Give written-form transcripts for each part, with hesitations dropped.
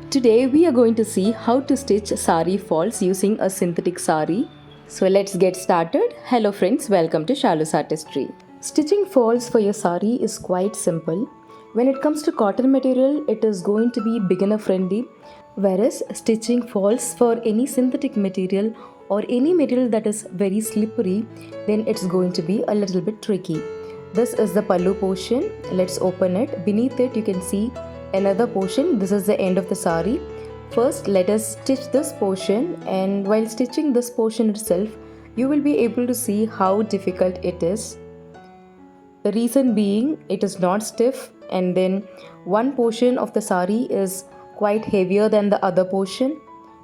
Today we are going to see how to stitch saree falls using a synthetic saree. So let's get started. Hello friends, welcome to Shalu's Artistry. Stitching falls for your saree is quite simple. When it comes to cotton material, it is going to be beginner friendly, whereas stitching falls for any synthetic material or any material that is very slippery, then it's going to be a little bit tricky. This is the pallu portion. Let's open it. Beneath it you can see another portion. This is the end of the saree. First let us stitch this portion, and while stitching this portion itself you will be able to see how difficult it is. The reason being, it is not stiff, and then one portion of the saree is quite heavier than the other portion.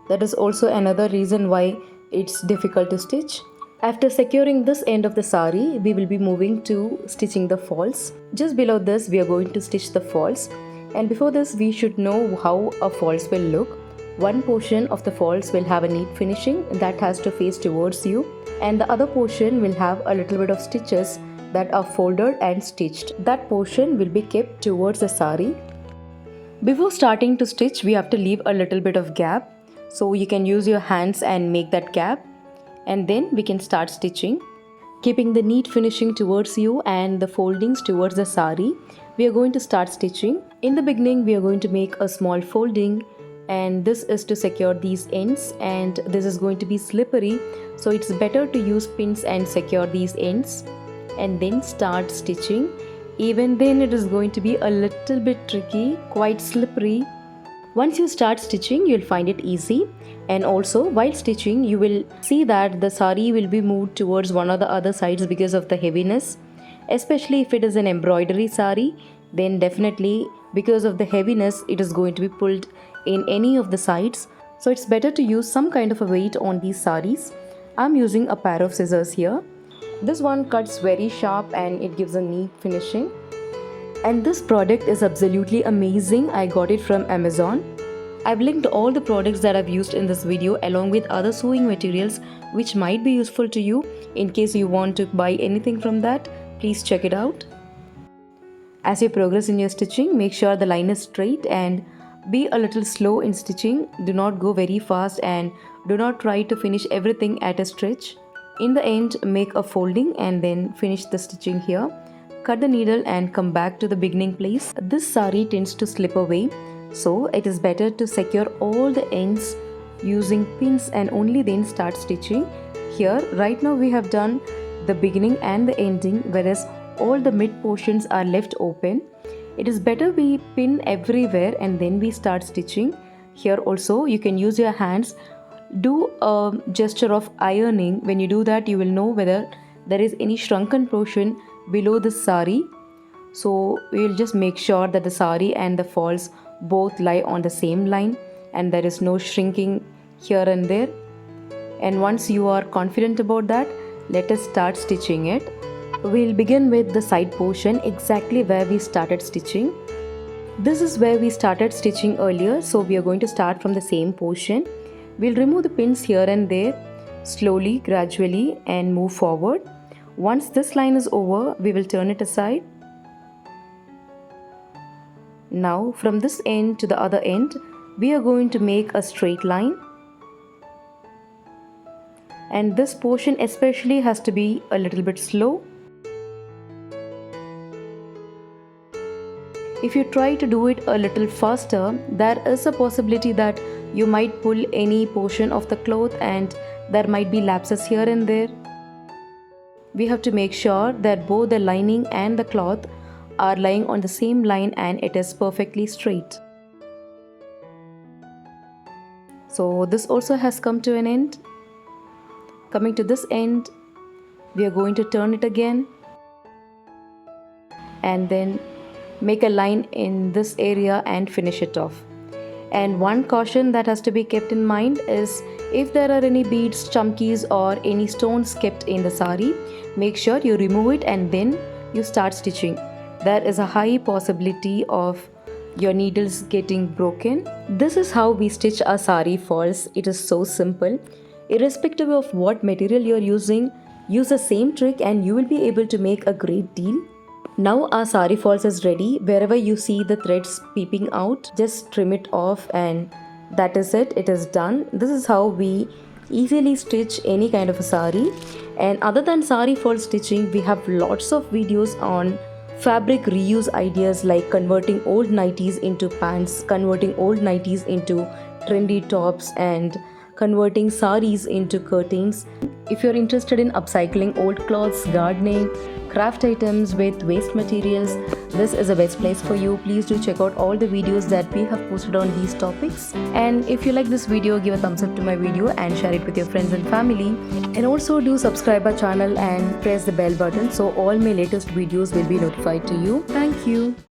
That is also another reason why it's difficult to stitch. After securing this end of the saree, we will be moving to stitching the falls. Just below this we are going to stitch the falls, and before this we should know how a falls will look. One portion of the falls will have a neat finishing that has to face towards you, and the other portion will have a little bit of stitches that are folded and stitched. That portion will be kept towards the saree. Before starting to stitch, we have to leave a little bit of gap, so you can use your hands and make that gap, and then we can start stitching. Keeping the neat finishing towards you and the foldings towards the saree, we are going to start stitching. In the beginning we are going to make a small folding, and this is to secure these ends, and this is going to be slippery, so it's better to use pins and secure these ends and then start stitching. Even then it is going to be a little bit tricky, quite slippery. Once you start stitching you'll find it easy, and also while stitching you will see that the saree will be moved towards one or the other sides because of the heaviness. Especially if it is an embroidery saree, then definitely because of the heaviness it is going to be pulled in any of the sides. So it's better to use some kind of a weight on these sarees. I'm using a pair of scissors here. This one cuts very sharp and it gives a neat finishing. And this product is absolutely amazing. I got it from Amazon. I've linked all the products that I've used in this video along with other sewing materials which might be useful to you. In case you want to buy anything from that, please check it out. As you progress in your stitching, make sure the line is straight and be a little slow in stitching. Do not go very fast and do not try to finish everything at a stretch. In the end, make a folding and then finish the stitching here. Cut the needle and come back to the beginning place. This saree tends to slip away, so it is better to secure all the ends using pins and only then start stitching. Here right now we have done the beginning and the ending, whereas all the mid portions are left open. It is better we pin everywhere and then we start stitching. Here also you can use your hands. Do a gesture of ironing. When you do that you will know whether there is any shrunken portion below the saree. So we will just make sure that the saree and the falls both lie on the same line and there is no shrinking here and there. And once you are confident about that, let us start stitching it. We'll begin with the side portion exactly where we started stitching. This is where we started stitching earlier, so we are going to start from the same portion. We'll remove the pins here and there slowly, gradually, and move forward. Once this line is over, we will turn it aside. Now from this end to the other end, we are going to make a straight line. And this portion especially has to be a little bit slow. If you try to do it a little faster, there is a possibility that you might pull any portion of the cloth and there might be lapses here and there. We have to make sure that both the lining and the cloth are lying on the same line and it is perfectly straight. So this also has come to an end. Coming to this end, we are going to turn it again and then make a line in this area and finish it off. And one caution that has to be kept in mind is if there are any beads, chumkies or any stones kept in the saree, make sure you remove it and then you start stitching. There is a high possibility of your needles getting broken. This is how we stitch our saree falls. It is so simple. Irrespective of what material you are using, use the same trick and you will be able to make a great deal. Now our sari falls is ready. Wherever you see the threads peeping out, just trim it off, and that is it. It is done. This is how we easily stitch any kind of a sari. And other than sari fall stitching, we have lots of videos on fabric reuse ideas, like converting old nighties into pants, converting old nighties into trendy tops, and converting saris into curtains. If you're interested in upcycling old clothes, gardening, craft items with waste materials, this is the best place for you. Please do check out all the videos that we have posted on these topics. And if you like this video, give a thumbs up to my video and share it with your friends and family. And also do subscribe our channel and press the bell button so all my latest videos will be notified to you. Thank you.